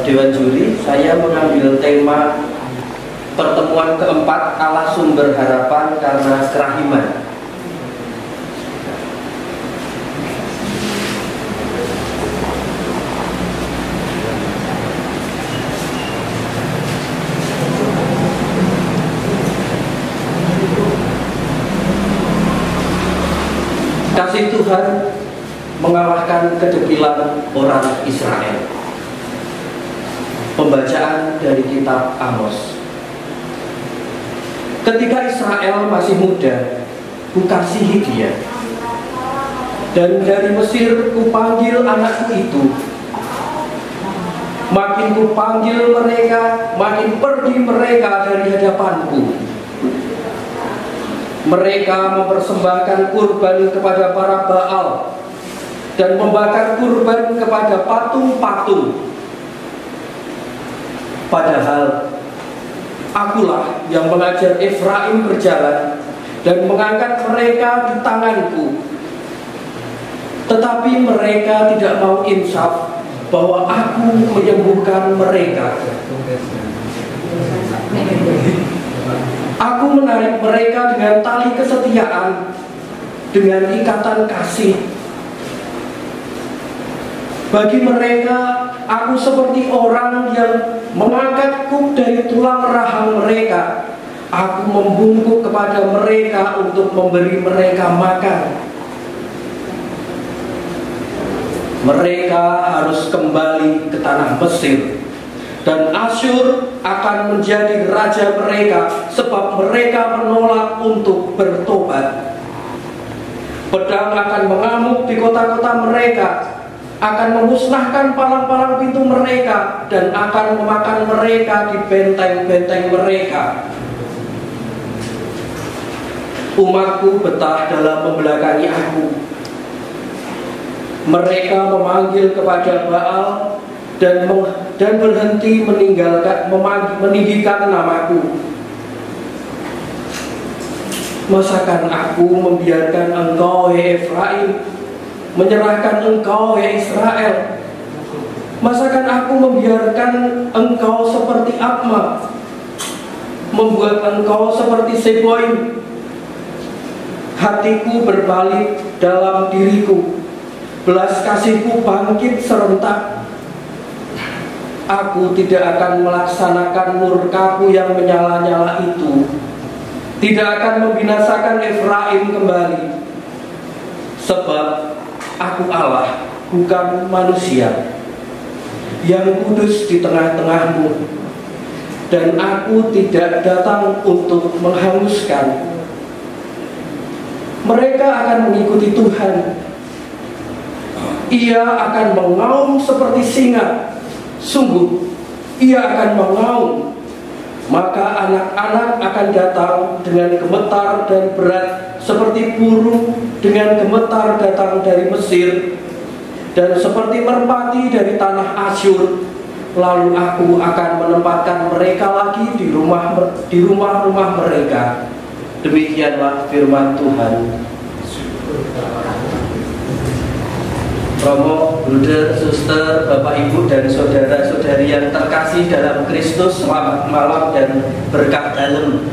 Dewan Juri, saya mengambil tema pertemuan keempat, Allah sumber harapan karena kerahiman. Kasih Tuhan mengalahkan kedegilan orang Israel. Pembacaan dari kitab Amos. Ketika Israel masih muda, kukasihi dia, dan dari Mesir kupanggil anakku itu. Makin kupanggil mereka, makin pergi mereka dari hadapanku. Mereka mempersembahkan kurban kepada para Baal dan membakar kurban kepada patung-patung. Padahal akulah yang mengajar Efraim berjalan dan mengangkat mereka di tanganku. Tetapi mereka tidak mau insaf bahwa aku menyembuhkan mereka. Aku menarik mereka dengan tali kesetiaan, dengan ikatan kasih. Bagi mereka, aku seperti orang yang mengangkat kuk dari tulang rahang mereka. Aku membungkuk kepada mereka untuk memberi mereka makan. Mereka harus kembali ke tanah Mesir, dan Asyur akan menjadi raja mereka, sebab mereka menolak untuk bertobat. Pedang akan mengamuk di kota-kota mereka, akan memusnahkan palang-palang pintu mereka, dan akan memakan mereka di benteng-benteng mereka. Umatku betah dalam membelakangi aku. Mereka memanggil kepada Baal dan berhenti meninggikan namaku. Masakan aku membiarkan engkau, Efraim, menyerahkan engkau, Israel? Masakan aku membiarkan engkau seperti Abma, membuat engkau seperti Seboim? Hatiku berbalik dalam diriku, belas kasihku bangkit serentak. Aku tidak akan melaksanakan murkaku yang menyala-nyala itu, tidak akan membinasakan Efraim kembali. Sebab aku Allah, bukan manusia, yang kudus di tengah-tengahmu, dan aku tidak datang untuk menghanguskan. Mereka akan mengikuti Tuhan. Ia akan mengaum seperti singa. Sungguh, ia akan mengaum. Maka anak-anak akan datang dengan gemetar dan berat, seperti burung dengan gemetar datang dari Mesir, dan seperti merpati dari tanah Asyur. Lalu aku akan menempatkan mereka lagi di rumah-rumah mereka. Demikianlah firman Tuhan. Romo, Bruder, Suster, Bapak, Ibu, dan saudara-saudari yang terkasih dalam Kristus, selamat malam dan berkah dalam.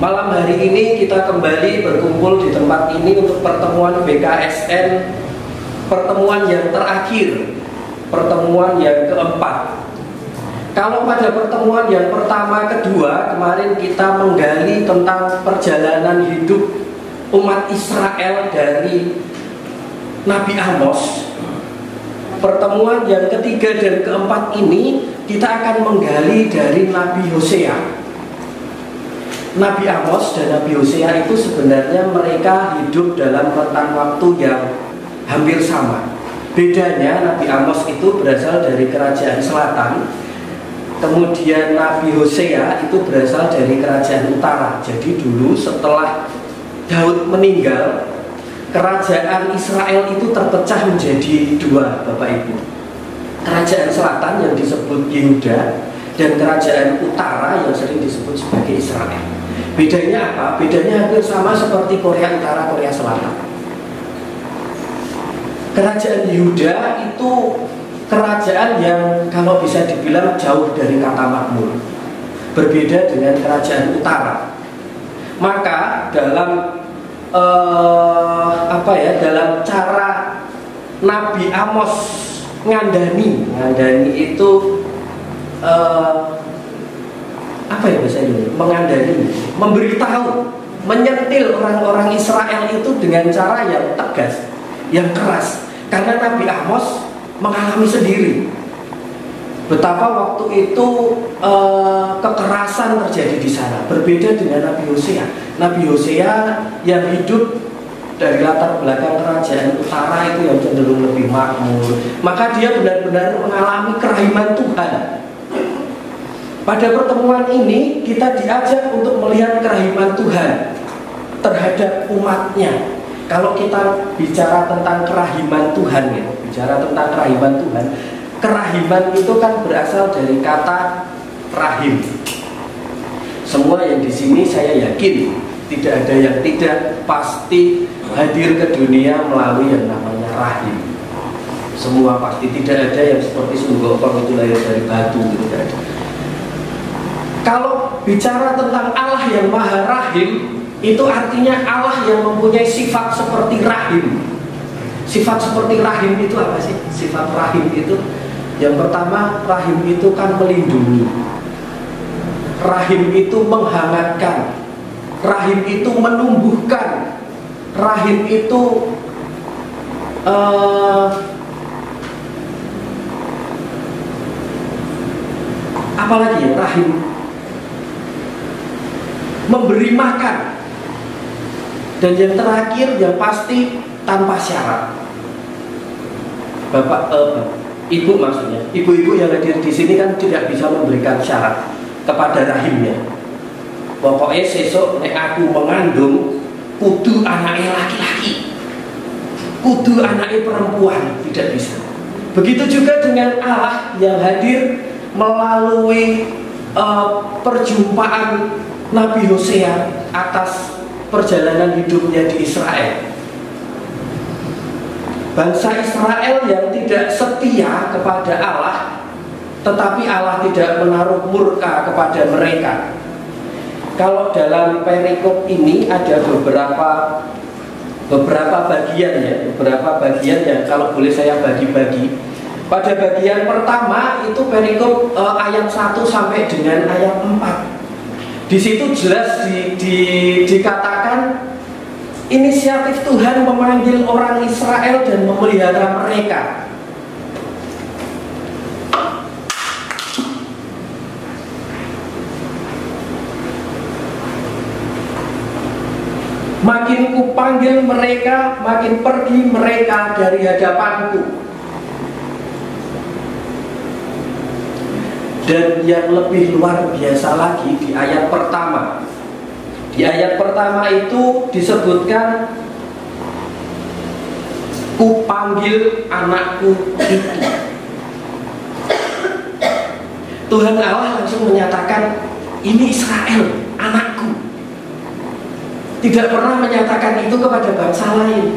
Malam hari ini kita kembali berkumpul di tempat ini untuk pertemuan BKSN, pertemuan yang terakhir, pertemuan yang keempat. Kalau pada pertemuan yang pertama, kedua, kemarin kita menggali tentang perjalanan hidup umat Israel dari Nabi Amos. Pertemuan yang ketiga dan keempat ini kita akan menggali dari Nabi Hosea. Nabi Amos dan Nabi Hosea itu sebenarnya mereka hidup dalam rentang waktu yang hampir sama. Bedanya Nabi Amos itu berasal dari kerajaan selatan, kemudian Nabi Hosea itu berasal dari kerajaan utara. Jadi dulu setelah Daud meninggal, kerajaan Israel itu terpecah menjadi dua, Bapak Ibu. Kerajaan selatan yang disebut Yehuda, dan kerajaan utara yang sering disebut sebagai Israel. Bedanya apa? Bedanya hampir sama seperti Korea Utara, Korea Selatan. Kerajaan Yehuda itu kerajaan yang kalau bisa dibilang jauh dari kata makmur, berbeda dengan kerajaan utara. Maka dalam dalam cara Nabi Amos ngandani itu mengandani, memberitahu, menyentil orang-orang Israel itu dengan cara yang tegas, yang keras. Karena Nabi Amos mengalami sendiri betapa waktu itu kekerasan terjadi di sana. Berbeda dengan Nabi Hosea. Nabi Hosea yang hidup dari latar belakang kerajaan utara itu yang cenderung lebih makmur. Maka dia benar-benar mengalami kerahiman Tuhan. Pada pertemuan ini kita diajak untuk melihat kerahiman Tuhan terhadap umatnya. Kalau kita bicara tentang kerahiman Tuhan, kerahiman itu kan berasal dari kata rahim. Semua yang di sini saya yakin tidak ada yang tidak pasti hadir ke dunia melalui yang namanya rahim. Semua pasti, tidak ada yang seperti Sunggokong itu lahir dari batu, tidak ada. Kalau bicara tentang Allah yang maha rahim, itu artinya Allah yang mempunyai sifat seperti rahim. Sifat seperti rahim itu apa sih? Sifat rahim itu, yang pertama, rahim itu kan melindungi, rahim itu menghangatkan, rahim itu menumbuhkan, rahim itu apalagi ya, rahim memberi makan, dan yang terakhir yang pasti tanpa syarat. Ibu maksudnya, ibu-ibu yang hadir di sini kan tidak bisa memberikan syarat kepada rahimnya. Pokoknya sesok nek aku mengandung kudu anaknya laki-laki, kudu anaknya perempuan, tidak bisa. Begitu juga dengan Allah yang hadir melalui perjumpaan Nabi Hosea atas perjalanan hidupnya di Israel. Bangsa Israel yang tidak setia kepada Allah, tetapi Allah tidak menaruh murka kepada mereka. Kalau dalam perikop ini ada beberapa bagian ya, beberapa bagian yang kalau boleh saya bagi-bagi. Pada bagian pertama itu perikop ayat 1 sampai dengan ayat 4. Di situ jelas dikatakan inisiatif Tuhan memanggil orang Israel dan memelihara mereka. Makin kupanggil mereka, makin pergi mereka dari hadapanku. Dan yang lebih luar biasa lagi di ayat pertama. Di ayat pertama itu disebutkan kupanggil anakku itu. Tuhan Allah langsung menyatakan ini Israel, anakku. Tidak pernah menyatakan itu kepada bangsa lain.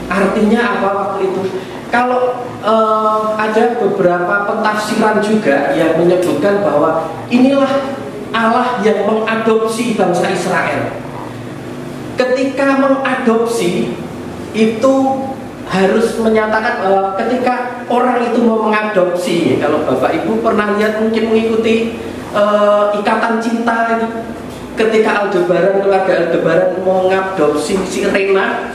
Artinya apa waktu itu? Kalau ada beberapa pentafsiran juga yang menyebutkan bahwa inilah Allah yang mengadopsi bangsa Israel. Ketika mengadopsi itu harus menyatakan bahwa ketika orang itu mau mengadopsi, kalau Bapak Ibu pernah lihat mungkin mengikuti Ikatan Cinta itu, ketika keluarga Aldebaran mau mengadopsi si Rena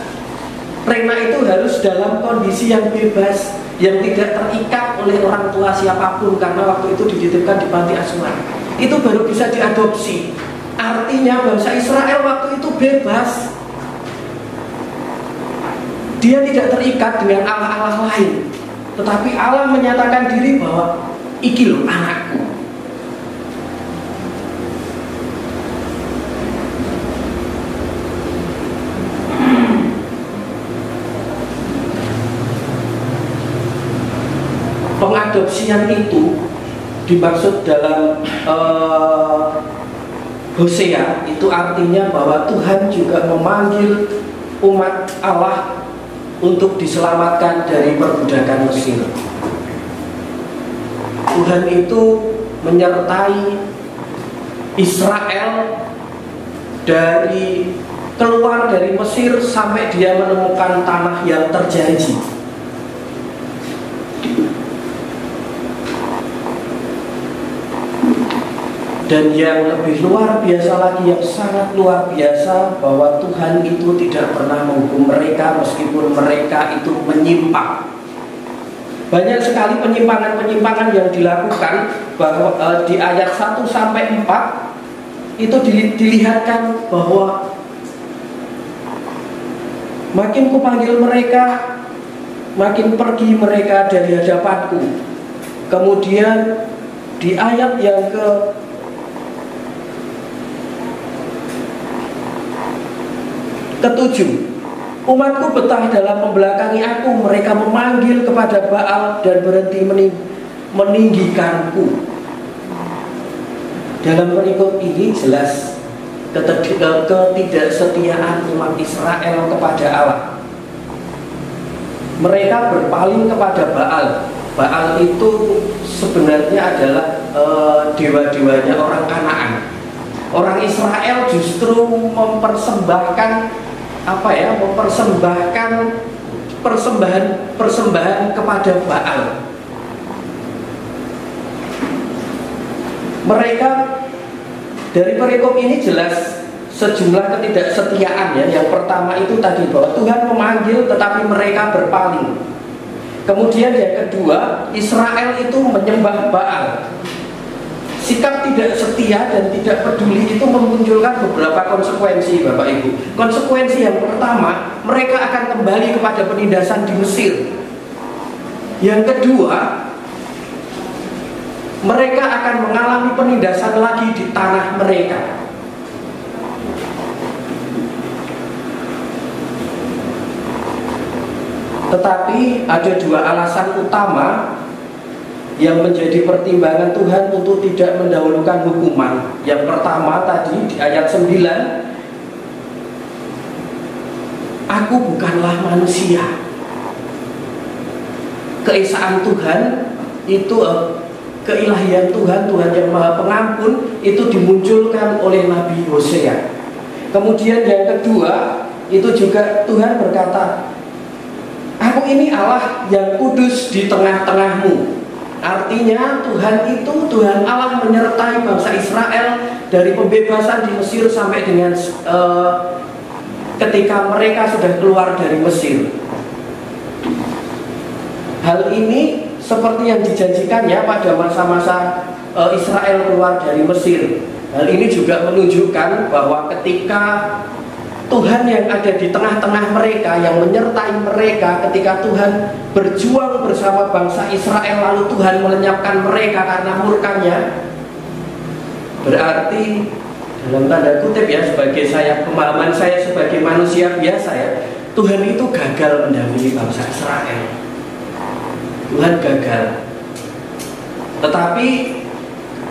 itu harus dalam kondisi yang bebas, yang tidak terikat oleh orang tua siapapun, karena waktu itu dititipkan di panti asuhan. Itu baru bisa diadopsi. Artinya bangsa Israel waktu itu bebas. Dia tidak terikat dengan Allah-Allah lain, tetapi Allah menyatakan diri bahwa iki loh anakku. Pengadopsian itu dimaksud dalam Hosea itu artinya bahwa Tuhan juga memanggil umat Allah untuk diselamatkan dari perbudakan Mesir. Tuhan itu menyertai Israel dari keluar dari Mesir sampai dia menemukan tanah yang terjanji. Dan yang lebih luar biasa lagi, yang sangat luar biasa, bahwa Tuhan itu tidak pernah menghukum mereka meskipun mereka itu menyimpang. Banyak sekali penyimpangan-penyimpangan yang dilakukan, bahwa di ayat 1 sampai 4 itu dilihatkan bahwa makin kupanggil mereka, makin pergi mereka dari hadapanku. Kemudian di ayat yang ketujuh, umatku betah dalam membelakangi aku, mereka memanggil kepada Baal dan berhenti meninggikanku. Dalam perikop ini jelas ketidaksetiaan umat Israel kepada Allah. Mereka berpaling kepada Baal. Baal itu sebenarnya adalah dewa-dewanya orang Kanaan. Orang Israel justru mempersembahkan persembahan kepada Baal. Mereka dari perikop ini jelas sejumlah ketidaksetiaan ya. Yang pertama itu tadi bahwa Tuhan memanggil tetapi mereka berpaling. Kemudian yang kedua, Israel itu menyembah Baal. Sikap tidak setia dan tidak peduli itu memunculkan beberapa konsekuensi, Bapak Ibu. Konsekuensi yang pertama, mereka akan kembali kepada penindasan di Mesir. Yang kedua, mereka akan mengalami penindasan lagi di tanah mereka. Tetapi ada dua alasan utama yang menjadi pertimbangan Tuhan untuk tidak mendahulukan hukuman. Yang pertama tadi di ayat 9, aku bukanlah manusia. Keesaan Tuhan itu, keilahian Tuhan, Tuhan yang Maha Pengampun itu dimunculkan oleh Nabi Hosea. Kemudian yang kedua itu juga Tuhan berkata, aku ini Allah yang kudus di tengah-tengahmu. Artinya Tuhan Allah menyertai bangsa Israel dari pembebasan di Mesir sampai dengan ketika mereka sudah keluar dari Mesir. Hal ini seperti yang dijanjikannya pada masa-masa Israel keluar dari Mesir. Hal ini juga menunjukkan bahwa ketika Tuhan yang ada di tengah-tengah mereka, yang menyertai mereka, ketika Tuhan berjuang bersama bangsa Israel lalu Tuhan melenyapkan mereka karena murkanya, berarti dalam tanda kutip ya, sebagai pemahaman saya sebagai manusia biasa ya, Tuhan itu gagal mendampingi bangsa Israel. Tuhan gagal. Tetapi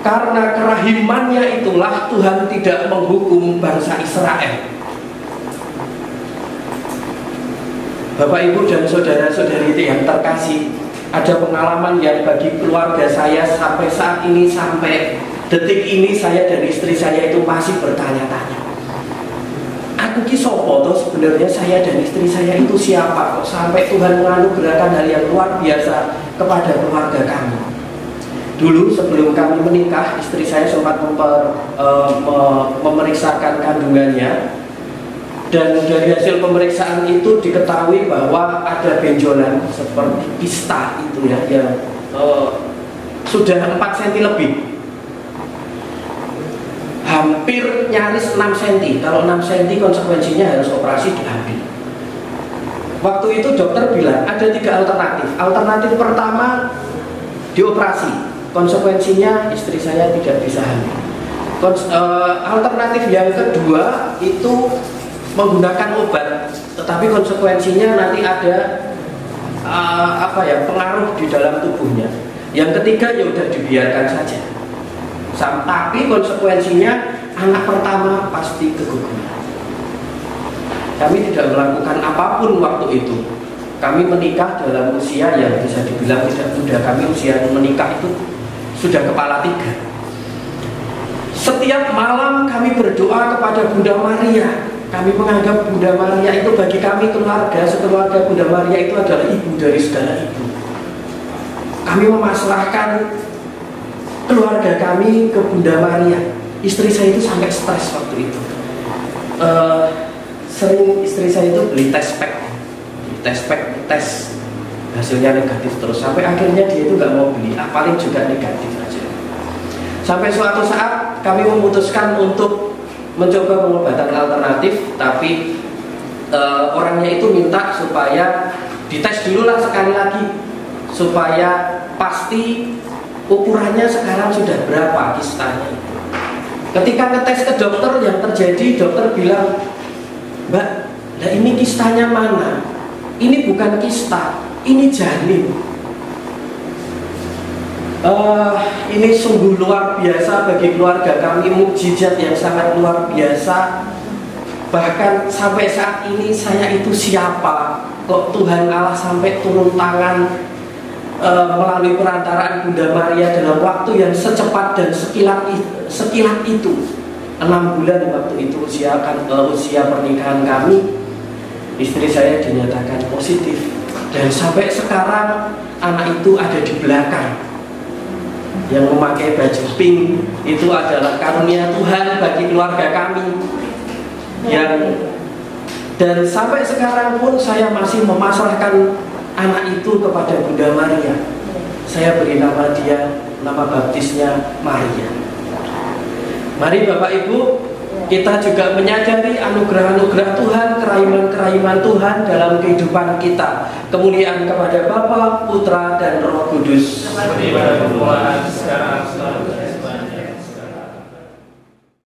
karena kerahimannya itulah Tuhan tidak menghukum bangsa Israel. Bapak, Ibu, dan saudara-saudari yang terkasih, ada pengalaman yang bagi keluarga saya sampai saat ini, sampai detik ini, saya dan istri saya itu masih bertanya-tanya. Aku ki sopo toh, sebenarnya saya dan istri saya itu siapa kok sampai Tuhan menganugerahkan hal yang luar biasa kepada keluarga kami. Dulu sebelum kami menikah, istri saya sempat memeriksakan kandungannya. Dan dari hasil pemeriksaan itu diketahui bahwa ada benjolan seperti kista itu ya, yang sudah 4 cm lebih, hampir nyaris 6 cm. Kalau 6 cm konsekuensinya harus operasi diambil. Waktu itu dokter bilang ada 3 alternatif. Alternatif pertama dioperasi, konsekuensinya istri saya tidak bisa hamil. Alternatif yang kedua itu menggunakan obat, tetapi konsekuensinya nanti ada pengaruh di dalam tubuhnya. Yang ketiga ya udah dibiarkan saja. Tapi konsekuensinya anak pertama pasti keguguran. Kami tidak melakukan apapun waktu itu. Kami menikah dalam usia yang bisa dibilang tidak muda. Kami usia menikah itu sudah kepala 3. Setiap malam kami berdoa kepada Bunda Maria. Kami menganggap Bunda Maria itu bagi kami keluarga, sekeluarga Bunda Maria itu adalah ibu dari segala ibu. Kami memasrahkan keluarga kami ke Bunda Maria. Istri saya itu sampai stres waktu itu. Sering istri saya itu beli tes pack, tes hasilnya negatif terus, sampai akhirnya dia itu nggak mau beli, paling juga negatif aja. Sampai suatu saat kami memutuskan untuk mencoba pengobatan alternatif, tapi orangnya itu minta supaya dites dulu lah sekali lagi supaya pasti ukurannya sekarang sudah berapa kistanya. Ketika ngetes ke dokter, yang terjadi dokter bilang, "Mbak, nah ini kistanya mana? Ini bukan kista, ini janin." Ini sungguh luar biasa bagi keluarga kami, mukjizat yang sangat luar biasa. Bahkan sampai saat ini saya itu siapa? Kok Tuhan Allah sampai turun tangan melalui perantaraan Bunda Maria dalam waktu yang secepat dan sekilat itu. 6 bulan waktu itu usia pernikahan kami, istri saya dinyatakan positif. Dan sampai sekarang anak itu ada di belakang. Yang memakai baju pink itu adalah karunia Tuhan bagi keluarga kami. Dan sampai sekarang pun saya masih memasrahkan anak itu kepada Bunda Maria. Saya beri nama baptisnya Maria. Mari Bapak Ibu, kita juga menyadari anugerah-anugerah Tuhan, kerahiman-kerahiman Tuhan dalam kehidupan kita. Kemuliaan kepada Bapa, Putra, dan Roh Kudus. Seperti pada permulaan, sekarang, selalu.